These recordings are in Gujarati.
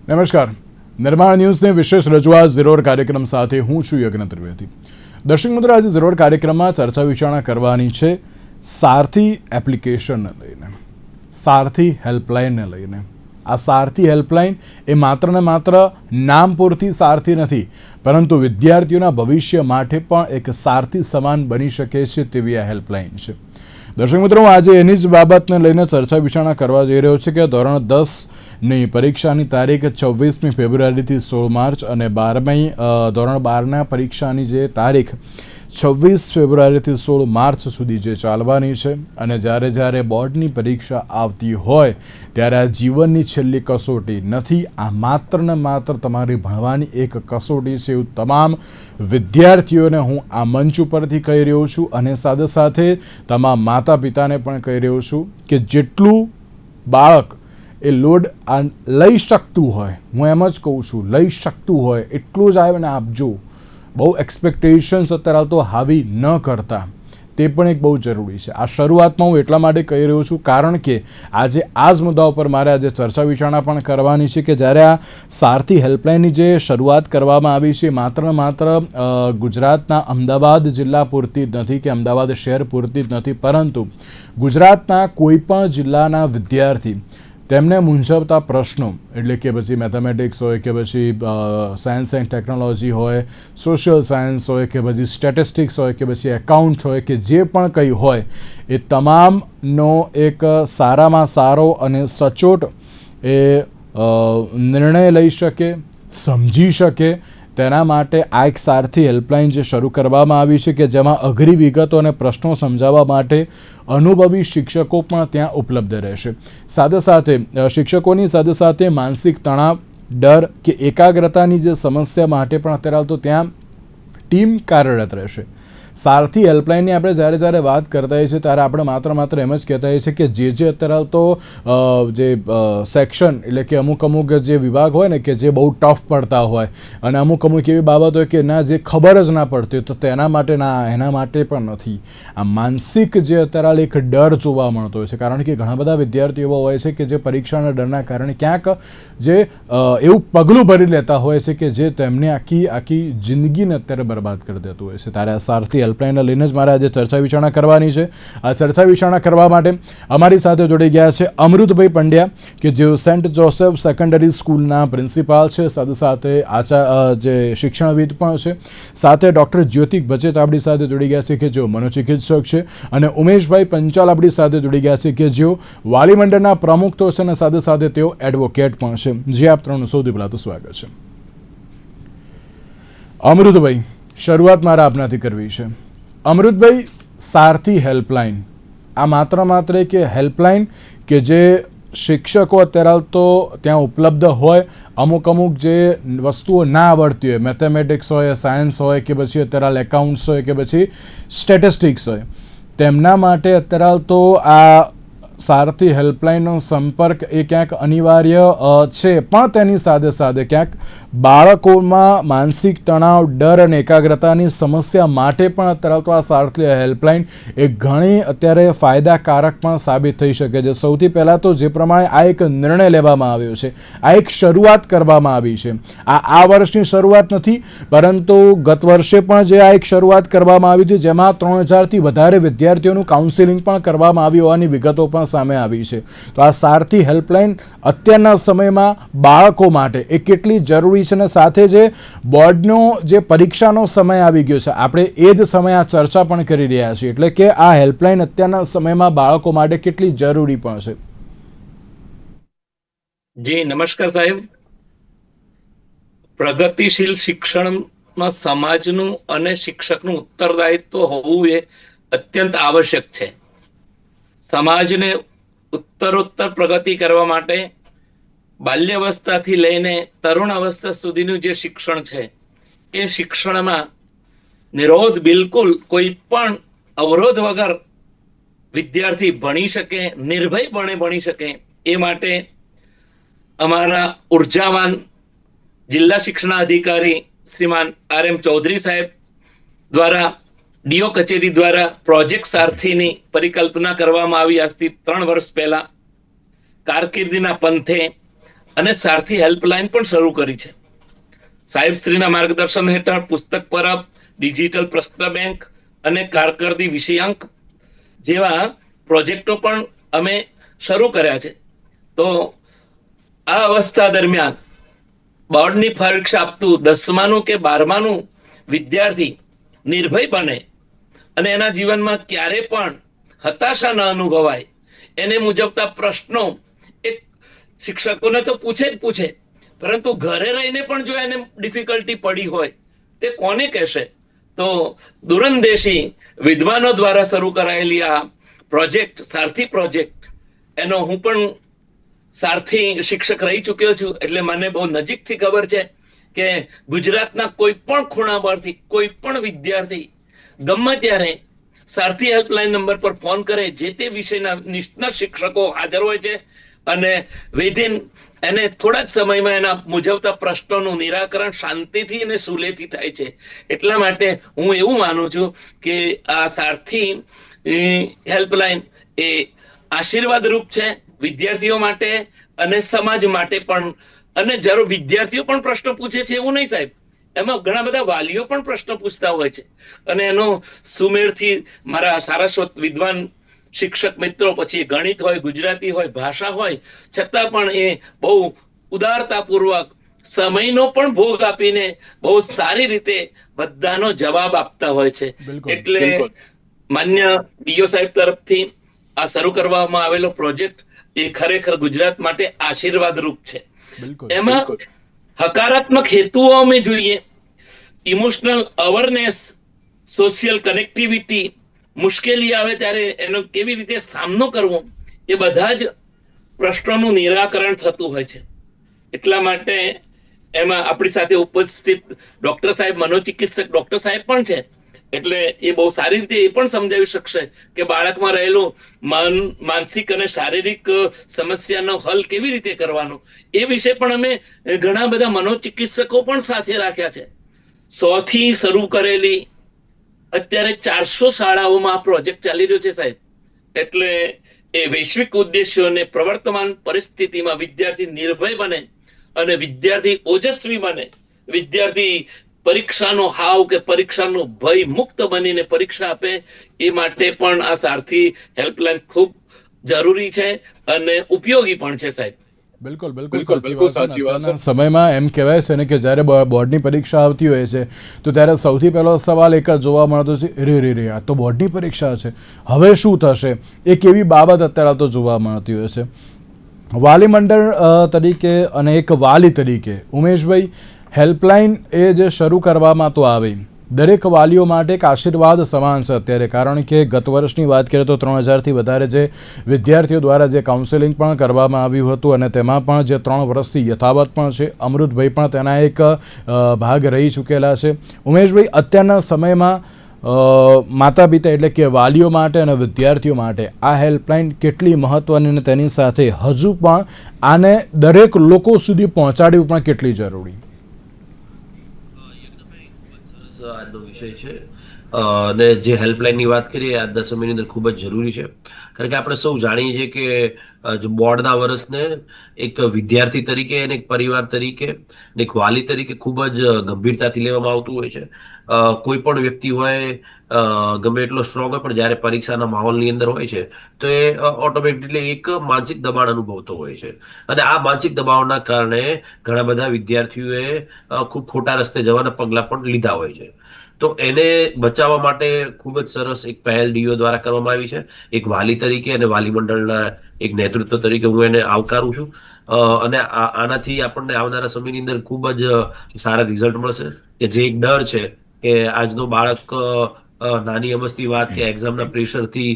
નમસ્કાર. નિર્માણ ન્યૂઝની વિશેષ રજૂઆત ઝીરોડ કાર્યક્રમ સાથે હું છું યજ્ઞ ત્રિવેદી. દર્શક મિત્રો, આજે ઝીરોડ કાર્યક્રમમાં ચર્ચા વિચારણા કરવાની છે સારથી એપ્લિકેશનને લઈને, સારથી હેલ્પલાઇનને લઈને. આ સારથી હેલ્પલાઇન એ માત્ર ને માત્ર નામ પૂરતી સારથી નથી, પરંતુ વિદ્યાર્થીઓના ભવિષ્ય માટે પણ એક સારથી સમાન બની શકે છે તેવી આ હેલ્પલાઇન છે. દર્શક મિત્રો, હું આજે એની જ બાબતને લઈને ચર્ચા વિચારણા કરવા જઈ રહ્યો છું કે ધોરણ 10ની પરીક્ષાની તારીખ 24મી ફેબ્રુઆરીથી 16 માર્ચ અને 12મી ધોરણ 12ના પરીક્ષાની જે તારીખ 26 ફેબ્રુઆરીથી 16 માર્ચ સુધી જે ચાલવાની છે, અને જ્યારે જ્યારે બોર્ડની પરીક્ષા આવતી હોય ત્યારે આ જીવનની છેલ્લી કસોટી નથી, આ માત્ર ને માત્ર તમારી ભણવાની એક કસોટી છે એવું તમામ વિદ્યાર્થીઓને હું આ મંચ ઉપરથી કહી રહ્યો છું. અને સાથે સાથે તમામ માતા પિતાને પણ કહી રહ્યો છું કે જેટલું બાળક એ લોડ લઈ શકતું હોય, હું એમ જ કહું છું, લઈ શકતું હોય એટલું જ આવે ને આપજો. બહુ એક્સપેક્ટેશન્સ અત્યારે તો હાવી ન કરતા, તે પણ એક બહુ જરૂરી છે. આ શરૂઆતમાં હું એટલા માટે કહી રહ્યો છું કારણ કે આજે આ જ મુદ્દા ઉપર મારે આજે ચર્ચા વિચારણા પણ કરવાની છે કે જ્યારે આ સારથી હેલ્પલાઇનની જે શરૂઆત કરવામાં આવી છે માત્ર ને માત્ર ગુજરાતના અમદાવાદ જિલ્લા પૂરતી જ નથી કે અમદાવાદ શહેર પૂરતી જ નથી, પરંતુ ગુજરાતના કોઈ પણ જિલ્લાના વિદ્યાર્થી તેમને મૂંઝવતા પ્રશ્નો, એટલે કે પછી મેથેમેટિક્સ હોય કે પછી સાયન્સ એન્ડ ટેકનોલોજી હોય, સોશિયલ સાયન્સ હોય કે પછી સ્ટેટિસ્ટિક્સ હોય કે પછી એકાઉન્ટ હોય કે જે પણ કંઈ હોય, એ તમામનો એક સારામાં સારો અને સચોટ એ નિર્ણય લઈ શકે, સમજી શકે, તેના માટે આ એક સારથી હેલ્પલાઇન જે શરૂ કરવામાં આવી છે કે જેમાં અઘરી વિગતો અને પ્રશ્નો સમજાવવા માટે અનુભવી શિક્ષકો પણ ત્યાં ઉપલબ્ધ રહેશે. સાથે સાથે શિક્ષકોની સાથે સાથે માનસિક તણાવ, ડર કે એકાગ્રતાની જે સમસ્યા માટે પણ અત્યારે તો ત્યાં ટીમ કાર્યરત રહેશે. સારથી હેલ્પલાઇનની આપણે જ્યારે જ્યારે વાત કરતા હોઈએ છીએ ત્યારે આપણે માત્ર એમ જ કહેતા હોઈએ છીએ કે જે અત્યારે તો જે સેક્શન, એટલે કે અમુક જે વિભાગ હોય ને કે જે બહુ ટફ પડતા હોય અને અમુક એવી બાબત હોય કે ના જે ખબર જ ના પડતી, તો તેના માટે ના, એના માટે પણ નથી. આ માનસિક જે અત્યારે એક ડર જોવા મળતો હોય છે, કારણ કે ઘણા બધા વિદ્યાર્થીઓ એવા હોય છે કે જે પરીક્ષાના ડરના કારણે ક્યાંક જે એવું પગલું ભરી લેતા હોય છે કે જે તેમને આખી જિંદગીને અત્યારે બરબાદ કરી દેતું હોય છે. ત્યારે આ સારથી હેલ્પલાઇનને લઈને જ મારે આજે ચર્ચા વિચારણા કરવાની છે. આ ચર્ચા વિચારણા કરવા માટે અમારી સાથે જોડી ગયા છે અમૃતભાઈ પંડ્યા કે જેઓ સેન્ટ જોસેફ સેકન્ડરી સ્કૂલના પ્રિન્સિપાલ છે, સાથે સાથે જે શિક્ષણવિદ પણ છે. સાથે ડૉક્ટર જ્યોતિક બચેત આપણી સાથે જોડી ગયા છે કે જેઓ મનોચિકિત્સક છે, અને ઉમેશભાઈ પંચાલ આપણી સાથે જોડી ગયા છે કે જેઓ વાલી મંડળના પ્રમુખ તો છે અને સાથે સાથે તેઓ એડવોકેટ પણ છે. જે આપ ત્રણનું સૌથી પહેલાં તો સ્વાગત છે. અમૃતભાઈ, શરૂઆત મારે આપનાથી કરવી છે. અમૃતભાઈ, સારથી હેલ્પલાઇન આ માત્ર એક હેલ્પલાઇન કે જે શિક્ષકો અત્યારે તો ત્યાં ઉપલબ્ધ હોય, અમુક જે વસ્તુઓ ના આવડતી હોય, મેથેમેટિક્સ હોય, સાયન્સ હોય કે પછી અત્યારે એકાઉન્ટ્સ હોય કે પછી સ્ટેટિસ્ટિક્સ હોય, તેમના માટે અત્યારે તો આ સારથી હેલ્પલાઇનનો સંપર્ક એ ક્યાંક અનિવાર્ય છે. પણ તેની સાથે સાથે ક્યાંક બાળકોમાં માનસિક તણાવ, ડર અને એકાગ્રતાની સમસ્યા માટે પણ અત્યારે તો આ સારથી હેલ્પલાઇન એ ઘણી અત્યારે ફાયદાકારક પણ સાબિત થઈ શકે છે. સૌથી પહેલાં તો જે પ્રમાણે આ એક નિર્ણય લેવામાં આવ્યો છે, આ એક શરૂઆત કરવામાં આવી છે, આ વર્ષની શરૂઆત નથી, પરંતુ ગત વર્ષે પણ જે આ એક શરૂઆત કરવામાં આવી હતી જેમાં 3000થી વધારે વિદ્યાર્થીઓનું કાઉન્સેલિંગ પણ કરવામાં આવ્યું હોવાની વિગતો પણ સામે આવી છે. તો આ સારથી હેલ્પલાઇન અત્યારના સમયમાં બાળકો માટે એ કેટલી જરૂરી છે, અને સાથે જે બોર્ડનો જે પરીક્ષાનો સમય આવી ગયો છે, આપણે એ જ સમયે આ ચર્ચા પણ કરી રહ્યા છીએ, એટલે કે આ હેલ્પલાઇન અત્યારના સમયમાં બાળકો માટે કેટલી જરૂરી પણ છે. જી નમસ્કાર સાહેબ. પ્રગતિશીલ શિક્ષણમાં સમાજનું અને શિક્ષકનું ઉત્તરદાયિત્વ હોવું એ અત્યંત આવશ્યક છે. સમાજને ઉત્તરોત્તર પ્રગતિ કરવા માટે બાલ્યાવસ્થાથી લઈને તરુણ અવસ્થા સુધીનું જે શિક્ષણ છે એ શિક્ષણમાં નિરોધ, બિલકુલ કોઈ પણ અવરોધ વગર વિદ્યાર્થી ભણી શકે, નિર્ભયપણે ભણી શકે, એ માટે અમારા ઉર્જાવાન જિલ્લા શિક્ષણાધિકારી શ્રીમાન RM ચૌધરી સાહેબ દ્વારા ડીઓ કચેરી દ્વારા પ્રોજેક્ટ સારથીની પરિકલ્પના કરવામાં આવી આજથી 3 વર્ષ પહેલા. કારકિર્દીના પંથે અને સારથી હેલ્પલાઇન પણ શરૂ કરી છે. સાહેબશ્રીના માર્ગદર્શન હેઠળ પુસ્તક પરબ, ડિજિટલ પ્રશ્ન બેંક અને કારકિર્દી વિષયાંક જેવા પ્રોજેક્ટો પણ અમે શરૂ કર્યા છે. તો આ અવસ્થા દરમિયાન બોર્ડની પરીક્ષા આપતું 10માનું કે 12માનું વિદ્યાર્થી નિર્ભય બને અને એના જીવનમાં ક્યારે પણ હતાશા ન અનુભવાય એને મુજબતા પ્રશ્નો એક શિક્ષકોને તો પૂછે, પરંતુ ઘરે રહીને પણ જો એને ડિફિકલ્ટી પડી હોય તે કોને કહેશે? તો દૂરંદેશી વિદ્વાનો દ્વારા શરૂ કરાયેલી આ પ્રોજેક્ટ, સારથી પ્રોજેક્ટ, એનો હું પણ સારથી શિક્ષક રહી ચૂક્યો છું, એટલે મને બહુ નજીકથી ખબર છે કે ગુજરાતના કોઈ પણ ખૂણા પરથી કોઈ પણ વિદ્યાર્થી ગમે ત્યારે સારથી હેલ્પલાઇન નંબર પર ફોન કરે, જે તે વિષયના નિષ્ણાત શિક્ષકો હાજર હોય છે અને વિધિન એને થોડા જ સમયમાં એના મુજબતા પ્રશ્નોનું નિરાકરણ શાંતિથી અને સુલેથી થાય છે. એટલા માટે હું એવું માનું છું કે આ સારથી હેલ્પલાઇન એ આશીર્વાદ રૂપ છે વિદ્યાર્થીઓ માટે અને સમાજ માટે પણ. અને જરૂર વિદ્યાર્થીઓ પણ પ્રશ્ન પૂછે છે એવું નહીં સાહેબ, એમાં ઘણા બધા વાલીઓ પણ પ્રશ્ન પૂછતા હોય છે અને એનો સુમેળથી મારા સારસ્વત વિદ્વાન શિક્ષક મિત્રો, પછી ગણિત હોય, ગુજરાતી હોય, ભાષા હોય, છતાં પણ એ બહુ ઉદારતાપૂર્વક સમયનો પણ ભોગ આપીને બહુ સારી રીતે બધાનો જવાબ આપતા હોય છે. એટલે માન્ય ડીઓ સાહેબ તરફથી આ શરૂ કરવામાં આવેલો પ્રોજેક્ટ એ ખરેખર ગુજરાત માટે આશીર્વાદ રૂપ છે. એમાં હકારાત્મક હેતુઓ અમે જોઈએ, ઇમોશનલ અવેરનેસ, સોશિયલ કનેક્ટિવિટી, મુશ્કેલી આવે ત્યારે એનો કેવી રીતે સામનો કરવો, એ બધા જ પ્રશ્નોનું નિરાકરણ થતું હોય છે. એટલા માટે એમાં આપણી સાથે ઉપસ્થિત ડોક્ટર સાહેબ, મનોચિકિત્સક ડોક્ટર સાહેબ પણ છે, એટલે એ બહુ સારી રીતે એ પણ સમજાવી શકશે કે બાળકમાં રહેલું માનસિક અને શારીરિક સમસ્યાનો હલ કેવી રીતે કરવાનો, એ વિશે પણ અમે ઘણા બધા મનોચિકિત્સકો પણ સાથે રાખ્યા છે. 100 થી શરૂ કરેલી અત્યારે 400 શાળાઓમાં આ પ્રોજેક્ટ ચાલી રહ્યો છે સાહેબ. એટલે એ વૈશ્વિક ઉદ્દેશ્યોને પ્રવર્તમાન પરિસ્થિતિમાં વિદ્યાર્થી નિર્ભય બને અને વિદ્યાર્થી ઓજસ્વી બને, વિદ્યાર્થી પરીક્ષાનો હાવ કે પરીક્ષાનો ભય મુક્ત બનીને પરીક્ષા આપે, એ માટે પણ આ સારથી હેલ્પલાઇન ખૂબ જરૂરી છે અને ઉપયોગી પણ છે સાહેબ. બિલકુલ સાચી વાત છે. સમયમાં એમ કહેવાય છે ને કે જ્યારે બોર્ડની પરીક્ષા આવતી હોય છે તો ત્યારે સૌથી પહેલો સવાલ એક જ જોવા મળતો છે, રે આ તો બોર્ડની પરીક્ષા છે, હવે શું થશે? એક એવી બાબત અત્યારે તો જોવા મળતી હોય છે. વાલી મંડળ તરીકે અને એક વાલી તરીકે ઉમેશભાઈ, હેલ્પલાઇન એ જે શરૂ કરવામાં તો આવી, દરેક વાલીઓ માટે એક આશીર્વાદ સમાન છે અત્યારે, કારણ કે ગત વર્ષની વાત કરીએ તો 3000થી વધારે જે વિદ્યાર્થીઓ દ્વારા જે કાઉન્સેલિંગ પણ કરવામાં આવ્યું હતું અને તેમાં પણ જે 3 વર્ષથી યથાવત પણ છે, અમૃતભાઈ પણ તેના એક ભાગ રહી ચૂકેલા છે. ઉમેશભાઈ, અત્યારના સમયમાં માતા પિતા એટલે કે વાલીઓ માટે અને વિદ્યાર્થીઓ માટે આ હેલ્પલાઇન કેટલી મહત્વની અને તેની સાથે હજુ પણ આને દરેક લોકો સુધી પહોંચાડવી પણ કેટલી જરૂરી? આજનો વિષય છે અને જે હેલ્પલાઇનની વાત કરીએ આજના સમયની અંદર ખૂબ જ જરૂરી છે, કારણ કે આપણે સૌ જાણીએ છીએ કે જો બોર્ડના વર્ષને એક વિદ્યાર્થી તરીકે અને એક પરિવાર તરીકે અને એક વાલી તરીકે ખૂબ જ ગંભીરતાથી લેવામાં આવતું હોય છે. કોઈ પણ વ્યક્તિ હોય ગમે એટલો સ્ટ્રોંગ હોય, પણ જ્યારે પરીક્ષાના માહોલની અંદર હોય છે તો એ ઓટોમેટિકલી એક માનસિક દબાણ અનુભવતો હોય છે અને આ માનસિક દબાણના કારણે ઘણા બધા વિદ્યાર્થીઓએ ખૂબ ખોટા રસ્તે જવાના પગલાં પણ લીધા હોય છે. તો એને બચાવવા માટે ખૂબ જ સરસ એક પહેલ ડીઓ દ્વારા કરવામાં આવી છે. એક વાલી તરીકે અને વાલી મંડળના એક નેતૃત્વ તરીકે હું એને આવકારું છું અને આનાથી આપણને આવનારા સમયની અંદર ખૂબ જ સારા રિઝલ્ટ મળશે. કે જે એક ડર છે કે આજનો બાળક નાની અમસ્તી વાત કે એક્ઝામના પ્રેશરથી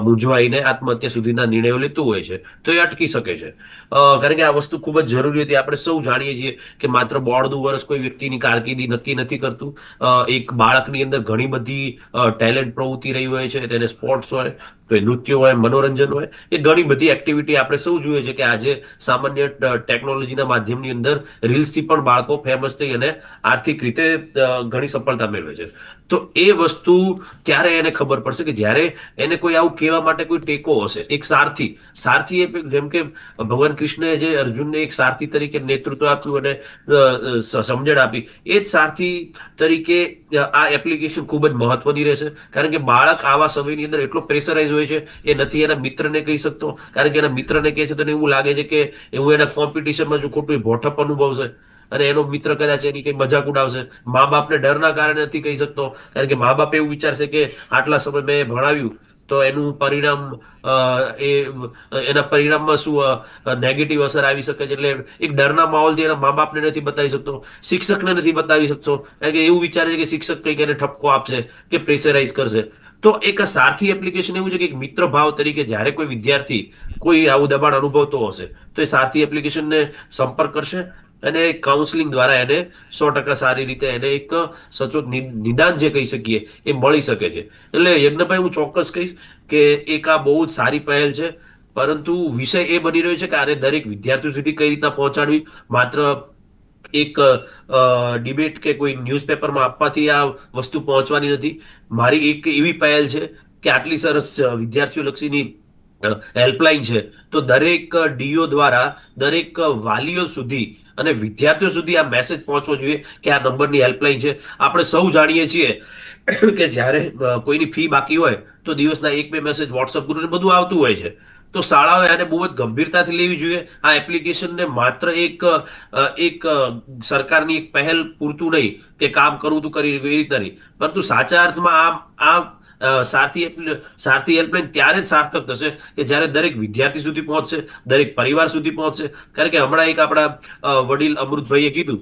મૂંઝવાઈને આત્મહત્યા સુધીના નિર્ણયો લેતું હોય છે તો એ અટકી શકે છે, કારણ કે આ વસ્તુ ખૂબ જ જરૂરી હતી. આપણે સૌ જાણીએ છીએ કે માત્ર બોર્ડનું વર્ષ કોઈ વ્યક્તિની કારકિર્દી નક્કી નથી કરતું. એક બાળકની અંદર ઘણી બધી ટેલેન્ટ પ્રવૃત્તિ રહી હોય છે, તેને સ્પોર્ટ્સ હોય, તો એ નૃત્ય હોય, મનોરંજન હોય, એ ઘણી બધી એક્ટિવિટી આપણે સૌ જોઈએ છે કે આજે સામાન્ય ટેકનોલોજીના માધ્યમની અંદર રીલ્સથી પણ બાળકો ફેમસ થઈ અને આર્થિક રીતે ઘણી સફળતા મેળવે છે. તો એ વસ્તુ ક્યારે એને ખબર પડશે કે જ્યારે એને કોઈ આવું કહેવા માટે કોઈ ટેકો હશે, એક સારથી જેમ કે ભગવાન કૃષ્ણએ જે અર્જુનને એક સારથી તરીકે નેતૃત્વ આપ્યું અને સમજણ આપી, એ જ સારથી તરીકે આ એપ્લિકેશન ખૂબ જ મહત્વની રહેશે. કારણ કે બાળક આવા સમયની અંદર એટલો પ્રેશરાઇઝ હોય છે, એ નથી એના મિત્રને કહી શકતો, કારણ કે એના મિત્રને કહે છે તો એને એવું લાગે છે કે એવું એના કોમ્પિટિશનમાં જો ખોટું ભોઠપ અનુભવશે અને એનો મિત્ર કદાચ એની કઈ મજાક ઉડાવશે. મા બાપને ડરના કારણે નથી કહી શકતો, કારણ કે મા બાપ એવું વિચારશે કે આટલા સમય મેં ભણાવ્યું તો એનું પરિણામ એ એના પરિણામમાં શું નેગેટિવ અસર આવી શકે છે. એટલે એક ડરના માહોલથી એના મા બાપને નથી બતાવી શકતો, શિક્ષકને નથી બતાવી શકતો, કારણ કે એવું વિચારે છે કે શિક્ષક કંઈક એને ઠપકો આપશે કે પ્રેશરાઇઝ કરશે. તો એક આ સારથી એપ્લિકેશન એવું છે કે એક મિત્ર ભાવ તરીકે જ્યારે કોઈ વિદ્યાર્થી કોઈ આવું દબાણ અનુભવતો હશે તો એ સારથી એપ્લિકેશનને સંપર્ક કરશે અને કાઉન્સેલિંગ દ્વારા એને 100% સારી રીતે એને એક સચોટ નિદાન જે કહી શકીએ એ મળી શકે છે. એટલે યજ્ઞભાઈ, હું ચોક્કસ કહીશ કે એક આ બહુ જ સારી પહેલ છે, પરંતુ વિષય એ બની રહ્યો છે કે આને દરેક વિદ્યાર્થીઓ સુધી કઈ રીતના પહોંચાડવી. માત્ર એક ડિબેટ કે કોઈ ન્યૂઝપેપરમાં આપવાથી આ વસ્તુ પહોંચવાની નથી. મારી એક એવી પહેલ છે કે આટલી સરસ વિદ્યાર્થીઓ લક્ષીની હેલ્પલાઇન છે, તો દરેક ડીઓ દ્વારા દરેક વાલીઓ સુધી અને વિદ્યાર્થીઓ સુધી આ મેસેજ પહોંચવો જોઈએ કે આ નંબરની હેલ્પલાઇન છે. આપણે સૌ જાણીએ છીએ કે જ્યારે કોઈની ફી બાકી હોય તો દિવસના 1-2 મેસેજ વોટ્સઅપ ગ્રુપ બધું આવતું હોય છે. તો શાળાઓએ આને બહુ જ ગંભીરતાથી લેવી જોઈએ. આ એપ્લિકેશનને માત્ર એક સરકારની એક પહેલ પૂરતું નહીં કે કામ કરવું તું કરી એવી રીતના નહીં, પરંતુ સાચા અર્થમાં આ સારથી હેલ્પલાઇન ત્યારે જ સાર્થક થશે કે જ્યારે દરેક વિદ્યાર્થી સુધી પહોંચશે, દરેક પરિવાર સુધી પહોંચશે. કારણ કે હમણાં એક આપણા વડીલ અમૃતભાઈએ કીધું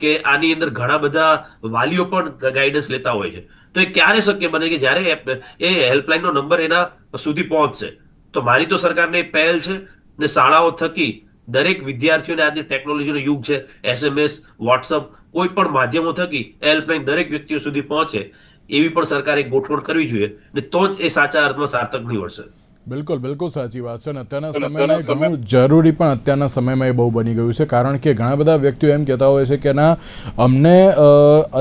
કે આની અંદર ઘણા બધા વાલીઓ પણ ગાઈડન્સ લેતા હોય છે. તો એ ક્યારે શક્ય બને કે જ્યારે એ હેલ્પલાઇનનો નંબર એના સુધી પહોંચશે. તો મારી તો સરકારને પહેલ છે ને શાળાઓ થકી દરેક વિદ્યાર્થીઓને આજે ટેકનોલોજીનો યુગ છે, SMS, વોટ્સઅપ કોઈ પણ માધ્યમો થકી હેલ્પલાઇન દરેક વ્યક્તિઓ સુધી પહોંચે એવી પણ સરકારે ગોઠવણ કરવી જોઈએ, ને તો જ એ સાચા અર્થમાં સાર્થક નીવડશે. બિલકુલ બિલકુલ સાચી વાત છે. અને અત્યારના સમયમાં ઘણું જરૂરી પણ અત્યારના સમયમાં એ બહુ બની ગયું છે, કારણ કે ઘણા બધા વ્યક્તિઓ એમ કહેતા હોય છે કે ના, અમને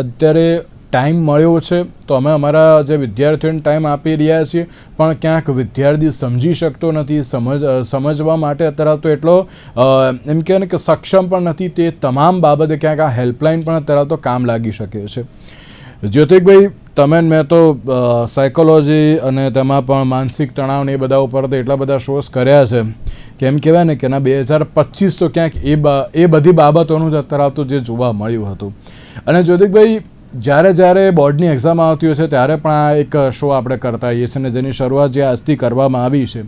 અત્યારે ટાઈમ મળ્યો છે તો અમે અમારા જે વિદ્યાર્થીઓને ટાઈમ આપી રહ્યા છીએ, પણ ક્યાંક વિદ્યાર્થી સમજી શકતો નથી, સમજવા માટે અત્યારે તો એટલો એમ કહે ને કે સક્ષમ પણ નથી. તે તમામ બાબતે ક્યાંક આ હેલ્પલાઇન પણ અત્યારે તો કામ લાગી શકે છે. જ્યોતિકભાઈ, તમે મેં તો સાયકોલોજી અને તેમાં પણ માનસિક તણાવ ને એ બધા ઉપર તો એટલા બધા શોઝ કર્યા છે કે એમ કહેવાય ને કે ના 2025 તો ક્યાંક એ બધી બાબતોનું જ અત્યારે તો જે જોવા મળ્યું હતું. અને જ્યોતિકભાઈ, જ્યારે બોર્ડની એક્ઝામ આવતી હોય છે ત્યારે પણ આ એક શો આપણે કરતા હોઈએ છીએ, અને જેની શરૂઆત જે આજથી કરવામાં આવી છે,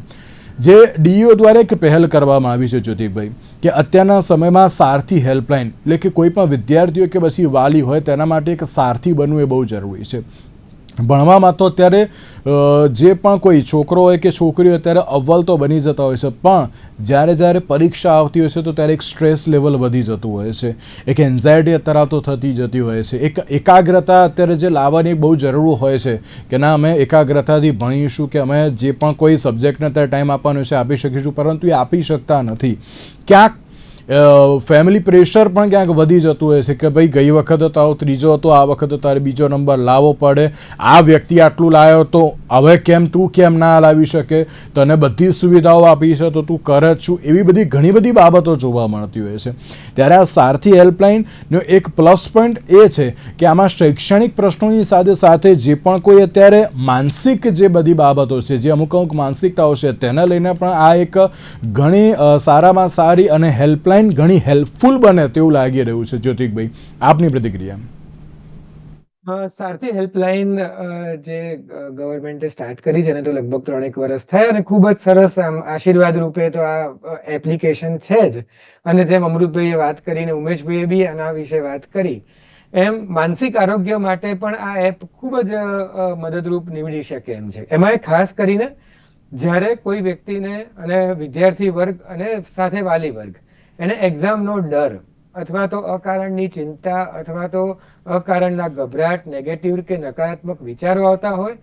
જે ડીઈઓ દ્વારા એક પહેલ કરવામાં આવી છે જ્યોતિકભાઈ, કે અત્યારના સમયમાં સારથી હેલ્પલાઇન, એટલે કે કોઈ પણ વિદ્યાર્થીઓ કે પછી વાલી હોય તેના માટે એક સારથી બનવું એ બહુ જરૂરી છે. ભણવામાં તો અત્યારે જે પણ કોઈ છોકરો હોય કે છોકરી હોય અત્યારે અવ્વલ તો બની જતા હોય છે, પણ જ્યારે પરીક્ષા આવતી હોય છે તો ત્યારે એક સ્ટ્રેસ લેવલ વધી જતું હોય છે, એક એન્ઝાયટી અત્યારે તો થતી જતી હોય છે, એક એકાગ્રતા અત્યારે જે લાવવાની બહુ જરૂર હોય છે કે ના અમે એકાગ્રતાથી ભણીશું કે અમે જે પણ કોઈ સબ્જેક્ટને અત્યારે ટાઈમ આપવાનો છે આપી શકીશું, પરંતુ એ આપી શકતા નથી. ક્યાંક ફેમિલી પ્રેશર પણ ક્યાંક વધી જતું હોય છે કે ભાઈ ગઈ વખતે તારો ત્રીજો હતો, આ વખતે તારે બીજો નંબર લાવવો પડે, આ વ્યક્તિ આટલું લાવ્યો તો હવે તું કેમ ના લાવી શકે, તને બધી સુવિધાઓ આપી છે તો તું કરે જ છું, એવી બધી ઘણી બધી બાબતો જોવા મળતી હોય છે. ત્યારે આ સારથી હેલ્પલાઇનનો એક પ્લસ પોઈન્ટ એ છે કે આમાં શૈક્ષણિક પ્રશ્નોની સાથે સાથે જે પણ કોઈ અત્યારે માનસિક જે બધી બાબતો છે, જે અમુક માનસિકતાઓ છે તેને લઈને પણ આ એક ઘણી સારામાં સારી અને હેલ્પલાઇન ઘણી હેલ્પફુલ બને તેવું લાગી રહ્યું છે. જ્યોતિકભાઈ, આપની પ્રતિક્રિયા? સારથી હેલ્પલાઇન જે ગવર્મેન્ટે સ્ટાર્ટ કરી છે ને, તો લગભગ 3-1 વર્ષ થયા અને ખૂબ જ સરસ આશીર્વાદ રૂપે તો આ એપ્લિકેશન છે જ. અને જેમ અમૃતભાઈએ વાત કરીને ઉમેશભાઈએ બી આના વિશે વાત કરી, એમ માનસિક આરોગ્ય માટે પણ આ એપ ખૂબ જ મદદરૂપ નીવડી શકે એમ છે. એમાં ખાસ કરીને જ્યારે કોઈ વ્યક્તિને અને વિદ્યાર્થી વર્ગ અને સાથે વાલી વર્ગ એને એક્ઝામનો ડર અથવા તો અકારણની ચિંતા અથવા તો અકારણના ગભરાટ, નેગેટિવ કે નકારાત્મક વિચારો આવતા હોય,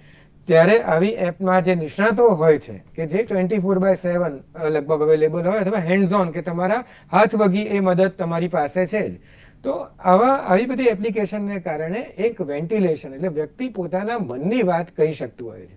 ત્યારે આવી એપમાં જે નિષ્ણાતો હોય છે કે જે 24/7 લગભગ અવેલેબલ હોય અથવા હેન્ડ્સ ઓન કે તમારા હાથ વગી એ મદદ તમારી પાસે છે જ. તો આવી બધી એપ્લિકેશનને કારણે એક વેન્ટિલેશન એટલે વ્યક્તિ પોતાના મનની વાત કહી શકતું હોય છે.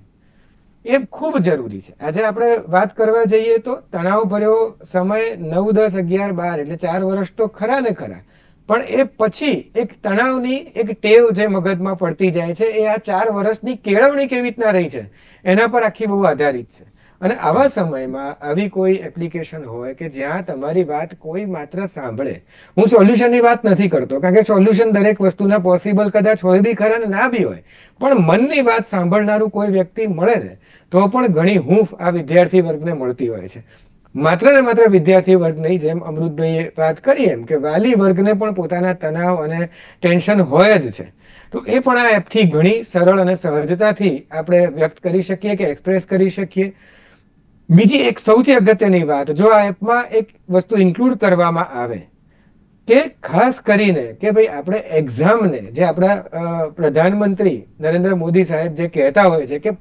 એ ખૂબ જરૂરી છે. આજે આપણે વાત કરવા જઈએ તો તણાવ ભર્યો સમય 9, 10, 11, 12 એટલે 4 વર્ષ તો ખરા ને ખરા, પણ એ પછી એક તણાવની એક ટેવ જે મગજમાં પડતી જાય છે એ આ 4 વર્ષની કેળવણી કેવી રીતના રહી છે એના પર આખી બહુ આધારિત છે. અને આવા સમયમાં આવી કોઈ એપ્લિકેશન હોય કે જ્યાં તમારી વાત કોઈ માત્ર સાંભળે. હું સોલ્યુશનની વાત નથી કરતો, કારણ કે સોલ્યુશન દરેક વસ્તુના પોસિબલ કદાચ હોય બી ખરા ને ના બી હોય, પણ મનની વાત સાંભળનારું કોઈ વ્યક્તિ મળે ને તો પણ ઘણી હૂંફ આ વિદ્યાર્થી વર્ગને મળતી હોય છે. માત્ર ને માત્ર વિદ્યાર્થી વર્ગ નહીં, જેમ અમૃતભાઈએ વાત કરી એમ કે વાલી વર્ગને પણ પોતાના તણાવ અને ટેન્શન હોય જ છે. તો એ પણ આ એપથી ઘણી સરળ અને સહજતાથી આપણે વ્યક્ત કરી શકીએ કે એક્સપ્રેસ કરી શકીએ. બીજી એક સૌથી અગત્યની વાત, જો આ એપમાં એક વસ્તુ ઇન્ક્લુડ કરવામાં આવે કે ખાસ કરીને કે ભાઈ આપણે એક્ઝામને, જે આપણા પ્રધાનમંત્રી નરેન્દ્ર મોદી સાહેબ જે કહેતા હોય છે કે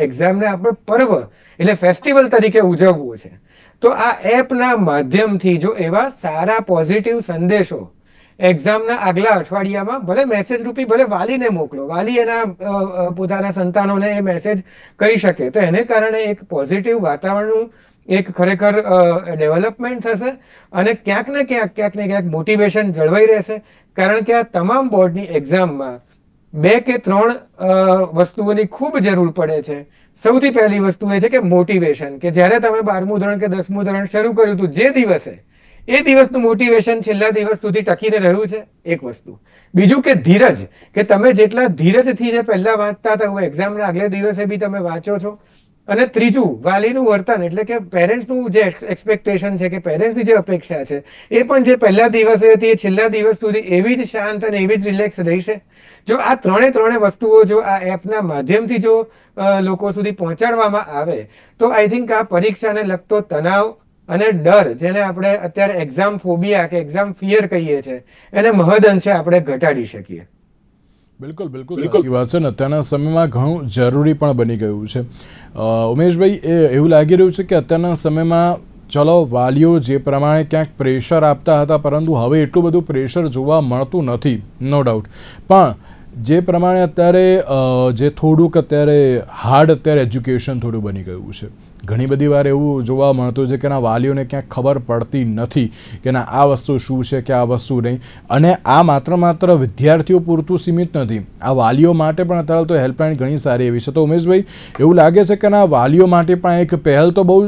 એક્ઝામને આપણે પર્વ એટલે ફેસ્ટિવલ તરીકે ઉજવવું છે, તો આ એપના માધ્યમથી જો એવા સારા પોઝિટિવ સંદેશો એક્ઝામના આગલા અઠવાડિયામાં ભલે મેસેજ રૂપી ભલે વાલીને મોકલો, વાલી એના પોતાના સંતાનોને એ મેસેજ કહી શકે, તો એને કારણે એક પોઝિટિવ વાતાવરણનું એક ખરેખર ડેવલપમેન્ટ થશે અને ક્યાંક ને ક્યાંક મોટિવેશન જળવાઈ રહેશે. કારણ કે આ તમામ બોર્ડની એક્ઝામમાં 2 કે 3 વસ્તુઓની ખૂબ જરૂર પડે છે. સૌથી પહેલી વસ્તુ એ છે કે મોટિવેશન, કે જ્યારે તમે 12મું ધોરણ કે 10મું ધોરણ શરૂ કર્યું હતું જે દિવસે, એ દિવસનું મોટિવેશન છેલ્લા દિવસ સુધી ટકીને રહ્યું છે, એક વસ્તુ. બીજું કે ધીરજ, કે તમે જેટલા ધીરજથી જે પહેલા વાંચતા હતા હું એક્ઝામના આગલે દિવસે બી તમે વાંચો છો. અને ત્રીજું વાલીનું વર્તન, એટલે કે પેરેન્ટ્સનું જે એક્સપેક્ટેશન છે કે પેરેન્ટ્સની જે અપેક્ષા છે એ પણ જે પહેલા દિવસે હતી એ છેલ્લા દિવસ સુધી એવી જ શાંત અને એવી જ રિલેક્સ રહેશે. જો આ ત્રણે વસ્તુઓ જો આ એપના માધ્યમથી જો લોકો સુધી પહોંચાડવામાં આવે તો આઈ થિંક આ પરીક્ષાને લગતો તણાવ અને ડર, જેને આપણે અત્યારે એક્ઝામ ફોબિયા કે એક્ઝામ ફિયર કહીએ છીએ, એને મહદઅંશે આપણે ઘટાડી શકીએ. બિલકુલ સાચી વાત છે ને અત્યારના સમયમાં ઘણું જરૂરી પણ બની ગયું છે. ઉમેશભાઈ, એવું લાગી રહ્યું છે કે અત્યારના સમયમાં ચલો વાલીઓ જે પ્રમાણે ક્યાંક પ્રેશર આપતા હતા પરંતુ હવે એટલું બધું પ્રેશર જોવા મળતું નથી, નો ડાઉટ. પણ જે પ્રમાણે અત્યારે જે થોડુંક અત્યારે હાર્ડ અત્યારે એજ્યુકેશન થોડું બની ગયું છે, ઘણી બધી વાર એવું જોવા મળતું છે કે ના વાલીઓને ક્યાંક ખબર પડતી નથી કે ના આ વસ્તુ શું છે કે આ વસ્તુ નહીં. અને આ માત્ર વિદ્યાર્થીઓ પૂરતું સીમિત નથી, આ વાલીઓ માટે પણ અત્યારે તો હેલ્પલાઇન ઘણી સારી એવી છે. તો ઉમેશભાઈ, એવું લાગે છે કે ના વાલીઓ માટે પણ એક પહેલ તો બહુ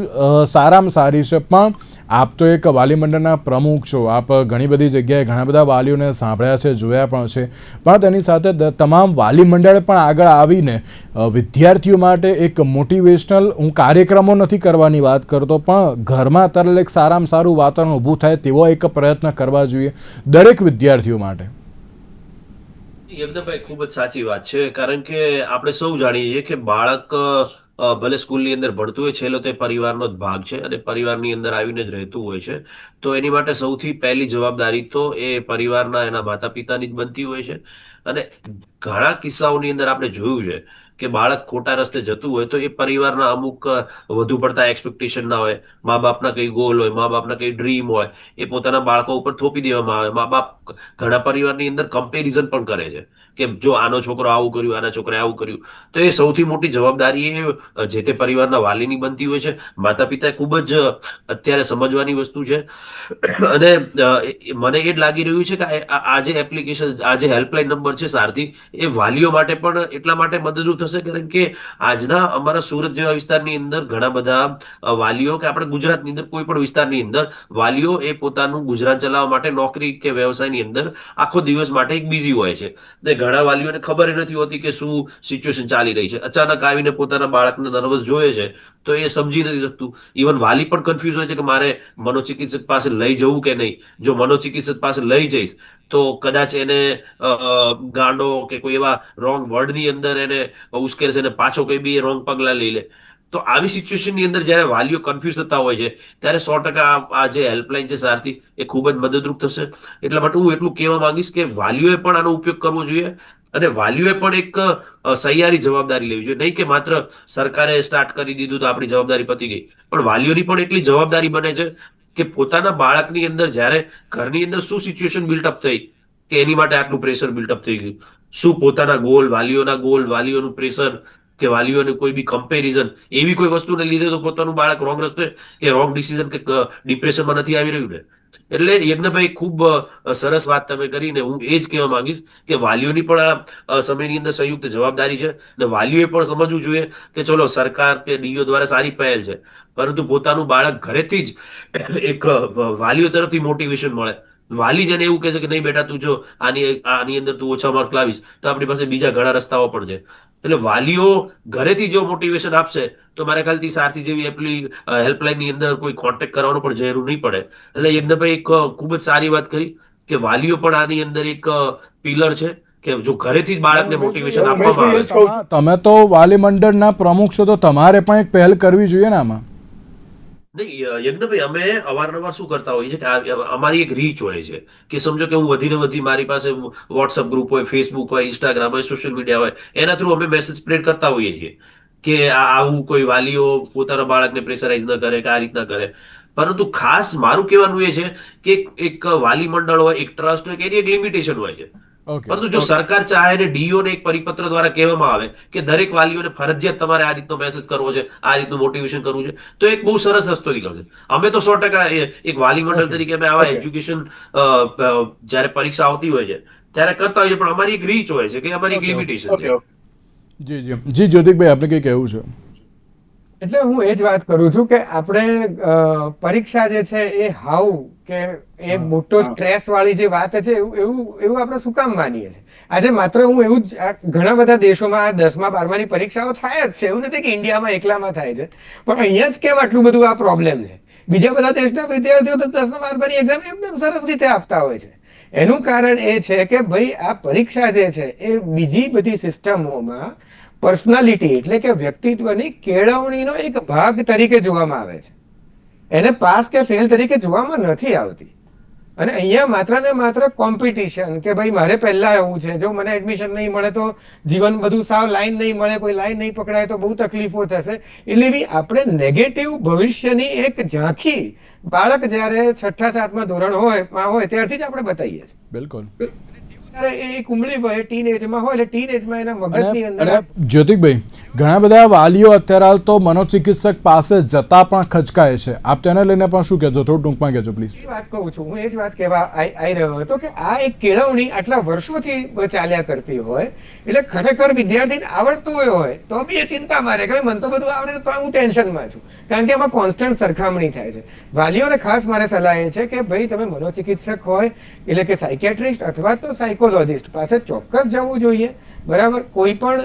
સારામાં સારી છે, પણ આપ તો એક વાલી મંડળના પ્રમુખ છો, આપ ઘણી બધી જગ્યાએ ઘણા બધા વાલીઓને સાંભળ્યા છે, જોયા પણ છે, પણ તેની સાથે તમામ વાલી મંડળે પણ આગળ આવીને વિદ્યાર્થીઓ માટે એક મોટિવેશનલ, હું કાર્યક્રમો નથી કરવાની વાત કરતો, પણ ઘરમાં અત્યારે એક સારામાં સારું વાતાવરણ ઊભું થાય તેવો એક પ્રયત્ન કરવા જોઈએ દરેક વિદ્યાર્થીઓ માટે. યજ્ઞભાઈ, ખૂબ જ સાચી વાત છે. કારણ કે આપણે સૌ જાણીએ છીએ કે બાળક ભલે સ્કૂલની અંદર ભણતું હોય, છેલ્લો તે પરિવારનો જ ભાગ છે અને પરિવારની અંદર આવીને જ રહેતું હોય છે. તો એની માટે સૌથી પહેલી જવાબદારી તો એ પરિવારના એના માતા પિતાની જ બનતી હોય છે. અને ઘણા કિસ્સાઓની અંદર આપણે જોયું છે કે બાળક ખોટા રસ્તે જતું હોય તો એ પરિવારના અમુક વધુ પડતા એક્સપેક્ટેશન ના હોય, મા બાપના કઈ ગોલ હોય, મા બાપના કઈ ડ્રીમ હોય, એ પોતાના બાળકો ઉપર થોપી દેવામાં આવે. મા બાપ ઘણા પરિવારની અંદર કમ્પેરિઝન પણ કરે છે કે જો આનો છોકરો આવું કર્યું, આના છોકરાએ આવું કર્યું. તો એ સૌથી મોટી જવાબદારી એ જે તે પરિવારના વાલીની બનતી હોય છે. માતા પિતાએ ખૂબ જ અત્યારે સમજવાની વસ્તુ છે. અને મને એ જ લાગી રહ્યું છે કે આ જે એપ્લિકેશન, આ જે હેલ્પલાઇન નંબર છે સારથી, એ વાલીઓ માટે પણ એટલા માટે મદદરૂપ થશે કારણ કે આજના અમારા સુરત જેવા વિસ્તારની અંદર ઘણા બધા વાલીઓ, કે આપણે ગુજરાતની અંદર કોઈ પણ વિસ્તારની અંદર વાલીઓ એ પોતાનું ગુજરાન ચલાવવા માટે નોકરી કે વ્યવસાયની અંદર આખો દિવસ માટે એક બિઝી હોય છે. ને ઘણા વાલીઓને ખબર નથી હોતી કે શું સિચ્યુએશન ચાલી રહી છે. અચાનક આવીને પોતાના બાળકને નર્વસ જોઈએ છે તો એ સમજી નથી શકતું. ઇવન વાલી પણ કન્ફ્યુઝ હોય છે કે મારે મનોચિકિત્સક પાસે લઈ જવું કે નહીં. જો મનોચિકિત્સક પાસે લઈ જઈશ તો કદાચ એને ગાંડો કે કોઈ એવા રોંગ વર્ડની અંદર એને ઉશ્કેરશે અને પાછો કોઈ બી રોંગ પગલા લઈ લે. તો આવી સિચ્યુએશનની અંદર જ્યારે વાલીઓ કન્ફ્યુઝ થતા હોય છે ત્યારે 100% આ જે હેલ્પલાઇન છે સારથી, એ ખૂબ જ મદદરૂપ થશે. એટલા માટે હું એટલું કહેવા માંગીશ કે વાલીઓએ પણ આનો ઉપયોગ કરવો જોઈએ. અને વાલીઓએ પણ એક સહિયારી જવાબદારી લેવી જોઈએ. નહીં કે માત્ર સરકારે સ્ટાર્ટ કરી દીધું તો આપણી જવાબદારી પતી ગઈ, પણ વાલીઓની પણ એટલી જવાબદારી બને છે કે પોતાના બાળકની અંદર જ્યારે ઘરની અંદર શું સિચ્યુએશન બિલ્ટઅપ થઈ કે એની માટે આટલું પ્રેશર બિલ્ટઅપ થઈ ગયું, શું પોતાના ગોલ, વાલીઓનું પ્રેશર કે વાલીઓને કોઈ બી કમ્પેરિઝન એવી કોઈ વસ્તુને લીધે તો પોતાનું બાળક રોંગ રસ્તે કે રોંગ ડિસિઝન કે ડિપ્રેશનમાં નથી આવી રહ્યું ને. એટલે યજ્ઞભાઈ ખૂબ સરસ વાત તમે કરીને હું એ જ કહેવા માંગીશ કે વાલીઓની પણ આ સમયની અંદર સંયુક્ત જવાબદારી છે અને વાલીઓએ પણ સમજવું જોઈએ કે ચલો સરકાર કે ડીઓ દ્વારા સારી પહેલ છે, પરંતુ પોતાનું બાળક ઘરેથી જ એક વાલીઓ તરફથી મોટિવેશન મળે. વાલી જેને એવું કહે છે કે નહીં બેટા તું જો આની અંદર તું ઓછા માર્ક લાવીશ તો આપણી પાસે બીજા ઘણા રસ્તાઓ પણ છે. એટલે વાલીઓ ઘરેથી જો મોટિવેશન આપશે તો મારા ખ્યાલથી સારથી જેવી હેલ્પલાઇનની અંદર કોઈ કોન્ટેક્ટ કરવાનો પણ જરૂર નહીં પડે. એટલે યજ્ઞભાઈ એક ખૂબ જ સારી વાત કરી કે વાલીઓ પણ આની અંદર એક પિલર છે કે જો ઘરેથી જ બાળકને મોટિવેશન આપવામાં આવે. તમે તો વાલી મંડળના પ્રમુખ છો તો તમારે પણ એક પહેલ કરવી જોઈએ ને આમાં. નહીં યજ્ઞભાઈ, અમે અવારનવાર શું કરતા હોઈએ છીએ કે અમારી એક રીચ હોય છે કે સમજો કે હું વધીને વધી મારી પાસે વોટ્સઅપ ગ્રુપ હોય, ફેસબુક હોય, ઇન્સ્ટાગ્રામ હોય, સોશિયલ મીડિયા હોય, એના થ્રુ અમે મેસેજ સ્પ્રેડ કરતા હોઈએ છીએ કે આવું કોઈ વાલીઓ પોતાના બાળકને પ્રેશરાઇઝ ન કરે કે આ રીતના કરે. પરંતુ ખાસ મારું કહેવાનું એ છે કે એક વાલી મંડળ હોય, એક ટ્રસ્ટ હોય કે એની એક લિમિટેશન હોય છે. પરંતુ જો સરકાર ચાહે ને ડીઓ ને એક પરિપત્ર દ્વારા કહેવામાં આવે કે દરેક વાલીઓને ફરજિયાત તમારે આ રીતનો મેસેજ કરવો છે, આ રીતનું મોટિવેશન કરવું છે, તો એક બહુ સરસ રસ્તો નીકળશે. અમે તો 100% એક વાલી મંડળ તરીકે અમે આવા એજ્યુકેશન જ્યારે પરીક્ષા આવતી હોય છે ત્યારે કરતા હોઈએ, પણ અમારી એક રીચ હોય છે કે અમારી એક લિમિટેશન છે. જી જ્યોતિકભાઈ, આપણે કઈ કહેવું છે? એટલે હું એ જ વાત કરું છું કે આપણે પરીક્ષા જે છે એ હાવ કે એ મોટો સ્ટ્રેસ વાળી જે વાત છે એવું આપણે શું કામ માનીએ છીએ? આજે માત્ર હું એવું જ ઘણા બધા દેશોમાં 10મા 12માની પરીક્ષાઓ થાય જ છે, એવું નથી કે ઇન્ડિયામાં એકલામાં થાય છે, પણ અહીંયા જ કેમ આટલું બધું આ પ્રોબ્લેમ છે? બીજા બધા દેશના વિદ્યાર્થીઓ તો 10મા 12માની એક્ઝામ એકદમ સરસ રીતે આપતા હોય છે. એનું કારણ એ છે કે ભાઈ આ પરીક્ષા જે છે એ બીજી બધી સિસ્ટમોમાં પર્સનાલિટી એટલે કે વ્યક્તિત્વની કેળવણીનો એક ભાગ તરીકે જોવામાં આવે છે. એને પાસ કે ફેલ તરીકે જોવામાં નથી આવતી. અને અહીંયા માત્ર ને માત્ર કોમ્પિટિશન કે ભાઈ મારે પહેલા આવવું છે, જો મને એડમિશન નહીં મળે તો જીવન બધું સાવ લાઈન નહીં મળે, કોઈ લાઈન નહીં પકડાય તો બહુ તકલીફો થશે, એટલે બી આપણે નેગેટિવ ભવિષ્યની એક ઝાંખી બાળક જ્યારે 6ઠા 7મા ધોરણ હોય ત્યારથી જ આપણે બતાવીએ છીએ. બિલકુલ. જ્યોતિકભાઈ, ઘણા બધા વાલીઓ અત્યારે હાલ તો મનોચિકિત્સક પાસે જતા પણ ખચકાય છે, આપ તેને લઈને પણ શું કહેજો? થોડું ટૂંકમાં કહેજો પ્લીઝ. વાત કહું છું, હું એ જ વાત કહેવા આવી રહ્યો હતો કે આ એક કેળવણી આટલા વર્ષોથી ચાલ્યા કરતી હોય એટલે ખરેખર વિદ્યાર્થીને આવડતું હોય તો બી એ ચિંતા મારે કે મને તો બધું આવડે તો હું ટેન્શનમાં છું, કારણ કે એમાં કોન્સ્ટન્ટ સરખામણી થાય છે. વાલીઓને ખાસ મારે સલાહ એ છે કે ભાઈ તમે મનોચિકિત્સક હોય એટલે કે સાયકેટ્રિસ્ટ અથવા તો સાયકોલોજીસ્ટ પાસે ચોક્કસ જવું જોઈએ. બરાબર, કોઈ પણ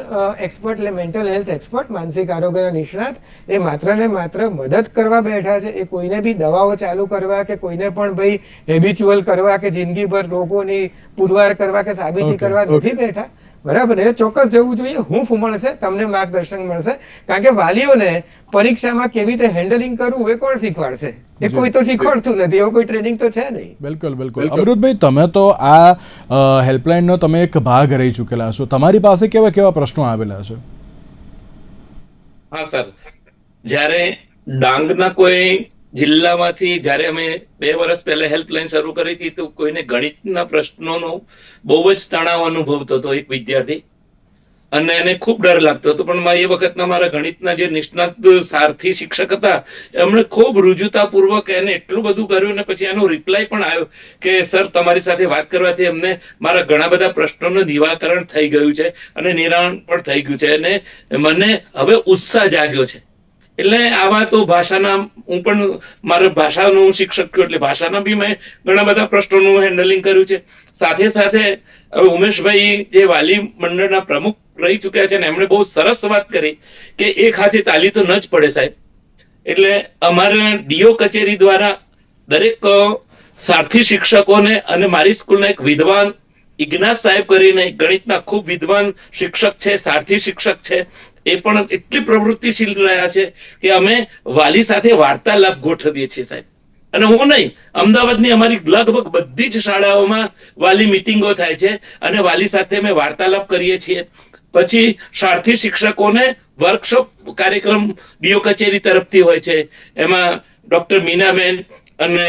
એક્સપર્ટ એટલે મેન્ટલ હેલ્થ એક્સપર્ટ, માનસિક આરોગ્યના નિષ્ણાત એ માત્ર ને માત્ર મદદ કરવા બેઠા છે. એ કોઈને બી દવાઓ ચાલુ કરવા કે કોઈને પણ ભાઈ હેબિચ્યુઅલ કરવા કે જિંદગીભર રોગોની પુરવાર કરવા કે સાબિતી કરવા નથી બેઠા. બરાબર, એટલે ચોક્કસ જવું જોઈએ. હૂંફ મળશે, તમને માર્ગદર્શન મળશે, કારણ કે વાલીઓને પરીક્ષામાં કેવી રીતે હેન્ડલિંગ કરવું એ કોણ શીખવાડશે? એ કોઈ તો શીખવાડતું નથી, એવું કોઈ ટ્રેનિંગ તો છે નહીં. બિલકુલ બિલકુલ. અમૃતભાઈ, તમે તો આ હેલ્પલાઇનનો તમે એક ભાગ રહી ચૂકેલા છો, તમારી પાસે કેવા કેવા પ્રશ્નો આવેલા છે? હા સર, જ્યારે ડાંગના કોઈ જિલ્લામાંથી જ્યારે અમે 2 વર્ષ પહેલા હેલ્પલાઇન શરૂ કરી હતી તો કોઈને ગણિતના પ્રશ્નોનો બહુ જ તણાવ અનુભવતો હતો એક વિદ્યાર્થી, અને એને ખૂબ ડર લાગતો હતો. પણ એ વખતના મારા ગણિતના જે નિષ્ણાત સારથી શિક્ષક હતા એમણે ખૂબ રુજુતાપૂર્વક એને એટલું બધું કર્યું, ને પછી એનો રિપ્લાય પણ આવ્યો કે સર તમારી સાથે વાત કરવાથી અમને મારા ઘણા બધા પ્રશ્નોનું નિરાકરણ થઈ ગયું છે અને નિરાકરણ પણ થઈ ગયું છે, અને મને હવે ઉત્સાહ જાગ્યો છે. એટલે આવા તો ભાષાના, હું પણ મારા ભાષાનું શિક્ષક છું એટલે ભાષાના બી મેં ઘણા બધા પ્રશ્નોનું હેન્ડલિંગ કર્યું છે. સાથે સાથે ઉમેશભાઈ જે વાલી મંડળના પ્રમુખ રહી ચુક્યા છે ને, એમણે બહુ સરસ વાત કરી કે એક હાથે તાલી તો ન જ પડે સાહેબ. એટલે અમારા ડીઓ કચેરી દ્વારા દરેક સારથી શિક્ષકોને, અને મારી સ્કૂલના એક વિદ્વાન ઇગ્નાસ સાહેબ કરીને ગણિતના ખૂબ વિદ્વાન શિક્ષક છે, સારથી શિક્ષક છે, એ પણ એટલી પ્રવૃત્તિશીલ રહ્યા છે કે અમે વાલી સાથે વાર્તાલાપ ગોઠવીએ છીએ સાહેબ. અને હું નહીં, અમદાવાદની અમારી લગભગ બધી જ શાળાઓમાં વાલી મિટિંગો થાય છે અને વાલી સાથે અમે વાર્તાલાપ કરીએ છીએ. પછી સારથી શિક્ષકોને વર્કશોપ કાર્યક્રમ ડીઓ કચેરી તરફથી હોય છે. એમાં ડોક્ટર મીનાબેન અને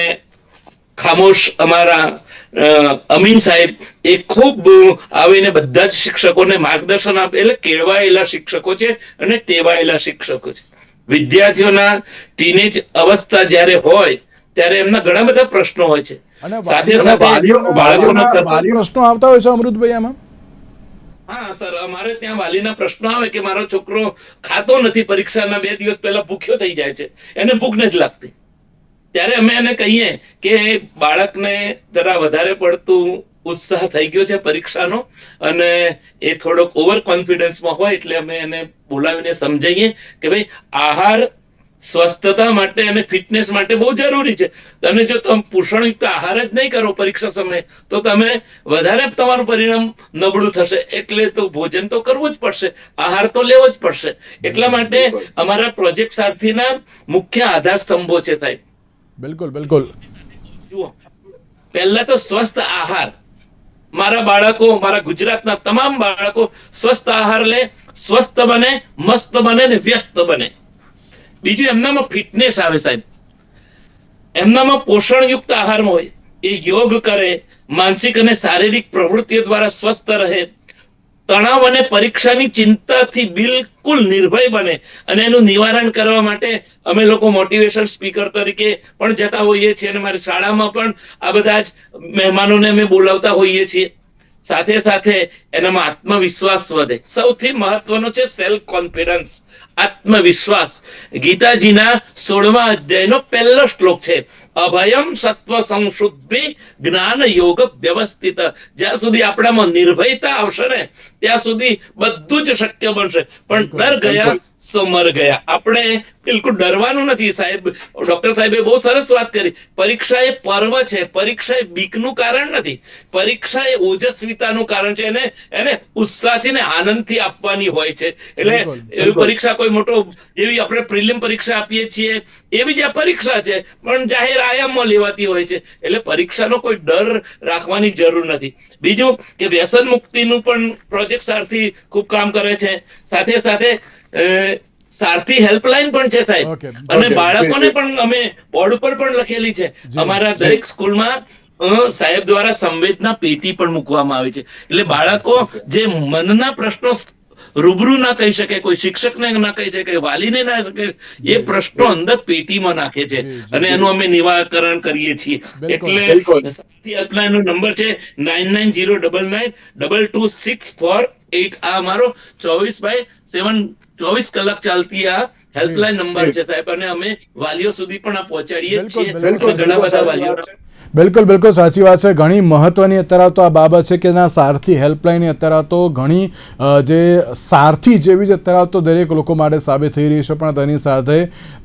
ખામોશ અમારા અમીન સાહેબ એ ખૂબ આવીને બધા જ શિક્ષકોને માર્ગદર્શન આપે. એટલે કેળવાયેલા શિક્ષકો છે અને ટેવાયેલા શિક્ષકો છે. વિદ્યાર્થીઓના ટીનેજ અવસ્થા જ્યારે હોય ત્યારે એમના ઘણા બધા પ્રશ્નો હોય છે. અને સાથે સાથે બાળકોનો પ્રશ્નો આવતા હોય છે અમૃતભાઈ આમાં? હા સર, અમારે ત્યાં વાલીના પ્રશ્નો આવે કે મારો છોકરો ખાતો નથી, પરીક્ષાના 2 દિવસ પહેલા ભૂખ્યો થઈ જાય છે, એને ભૂખ નથી લાગતી. ત્યારે અમે એને કહીએ કે બાળકને જરા વધારે પડતું ઉત્સાહ થઈ ગયો છે પરીક્ષાનો અને એ થોડોક ઓવર કોન્ફિડન્સમાં હોય, એટલે અમે એને બોલાવીને સમજાવીએ કે ભાઈ આહાર સ્વસ્થતા માટે અને ફિટનેસ માટે બહુ જરૂરી છે. અને જો તમે પોષણયુક્ત આહાર જ નહીં કરો પરીક્ષા સમયે તો તમે વધારે તમારું પરિણામ નબળું થશે. એટલે તો ભોજન તો કરવું જ પડશે, આહાર તો લેવો જ પડશે. એટલા માટે અમારા પ્રોજેક્ટ સારથીના મુખ્ય આધાર સ્તંભો છે સાહેબ. બિલકુલ બિલકુલ. જુઓ, પહેલા તો સ્વસ્થ આહાર. મારા બાળકો, મારા ગુજરાતના તમામ બાળકો સ્વસ્થ આહાર લે, સ્વસ્થ બને, મસ્ત બને ને વ્યસ્ત બને. બીજું એમનામાં ફિટનેસ આવે સાહેબ, એમનામાં પોષણયુક્ત આહારમાં હોય, એ યોગ કરે, માનસિક અને શારીરિક પ્રવૃત્તિઓ દ્વારા સ્વસ્થ રહે, તણાવ અને પરીક્ષાની ચિંતાથી બિલકુલ નિર્ભય બને. અને એનું નિવારણ કરવા માટે અમે લોકો મોટિવેશન સ્પીકર તરીકે પણ જતા હોઈએ છીએ અને મારી શાળામાં પણ આ બધા જ મહેમાનોને અમે બોલાવતા હોઈએ છીએ. સાથે સાથે એનામાં આત્મવિશ્વાસ વધે. સૌથી મહત્વનો છે સેલ્ફ કોન્ફિડન્સ, આત્મવિશ્વાસ. ગીતાજીના 16મા અધ્યાયનો પહેલો શ્લોક છે, અભયમ સત્વ સંશુદ્ધિ જ્ઞાન યોગ વ્યવસ્થિત. જ્યાં સુધી આપણામાં નિર્ભયતા આવશે ને ત્યાં સુધી બધું જ શક્ય બનશે. પણ ડર ગયા સો મર ગયા. આપણે બિલકુલ ડરવાનું નથી સાહેબ. ડોક્ટર સાહેબે બહુ સરસ વાત કરી. પરીક્ષા એ પર્વ છે, પરીક્ષા એ બીકનું કારણ નથી, પરીક્ષા એ ઓજસ્વીતાનું કારણ છે. એને ઉત્સાહથી ને આનંદથી આપવાની હોય છે. એટલે એવી પરીક્ષા કોઈ મોટો, એવી આપણે પ્રિલિમ પરીક્ષા આપીએ છીએ એવી જ આ પરીક્ષા છે, પણ જાહેર આયામમાં લેવાતી હોય છે. એટલે પરીક્ષાનો કોઈ ડર રાખવાની જરૂર નથી. બીજું કે વ્યસન મુક્તિનું પણ પ્રોજેક્ટ સારથી ખૂબ કામ કરે છે. સાથે સાથે સારથી હેલ્પલાઇન પણ છે સાહેબ. અને બાળકોને પણ અમે બોર્ડ ઉપર પણ લખેલી છે. અમારા દરેક સ્કૂલમાં સાહેબ દ્વારા સંવેદના પેટી પણ મૂકવામાં આવી છે. એટલે બાળકો જે મનના પ્રશ્નો રૂબરૂ ના કહી શકે, કોઈ શિક્ષકને ના કહી શકે, વાલીને ના શકે, એ પ્રશ્નો અંદર પેટીમાં નાખે છે અને એનું અમે નિવારણ કરીએ છીએ. એટલે હેલ્પલાઇન નો નંબર છે 9909922648. આ અમારો 24/7 24 કલાક ચાલતી આ હેલ્પલાઇન નંબર છે સાહેબ. અને અમે વાલીઓ સુધી પણ આ પહોંચાડીએ છીએ. ઘણા બધા વાલીઓ. બિલકુલ બિલકુલ સાચી વાત છે. ઘણી મહત્વની અત્યારે તો આ બાબત છે કે ના સારથી હેલ્પલાઇનની અત્યારે તો ઘણી જે સારથી જેવી જ અત્યારે તો દરેક લોકો માટે સાબિત થઈ રહી છે. પણ તેની સાથે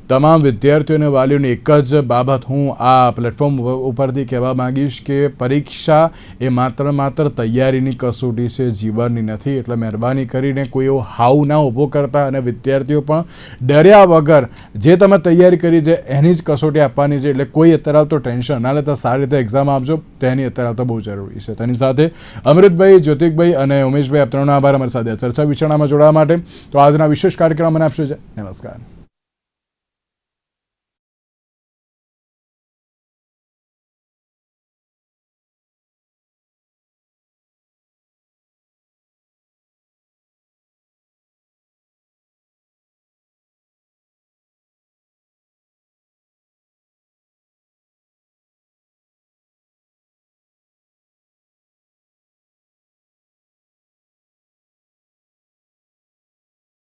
તમામ વિદ્યાર્થીઓ અને વાલીઓની એક જ બાબત હું આ પ્લેટફોર્મ ઉપરથી કહેવા માંગીશ કે પરીક્ષા એ માત્ર તૈયારીની કસોટી છે, જીવનની નથી. એટલે મહેરબાની કરીને કોઈ એવો હાવ ના ઊભો કરતા અને વિદ્યાર્થીઓ પણ ડર્યા વગર જે તમે તૈયારી કરી છે એની જ કસોટી આપવાની છે. એટલે કોઈ અત્યારે તો ટેન્શન ના લેતા સારી રીતે એક્ઝામ આપજો, તેની અત્યારે તો બહુ જરૂરી છે. તેની સાથે અમૃતભાઈ, જ્યોતિકભાઈ અને ઉમેશભાઈ, આપ ત્રણનો આભાર અમારી સાથે ચર્ચા વિચારણામાં જોડાવા માટે. તો આજના વિશેષ કાર્યક્રમ મને આપશો છે. નમસ્કાર.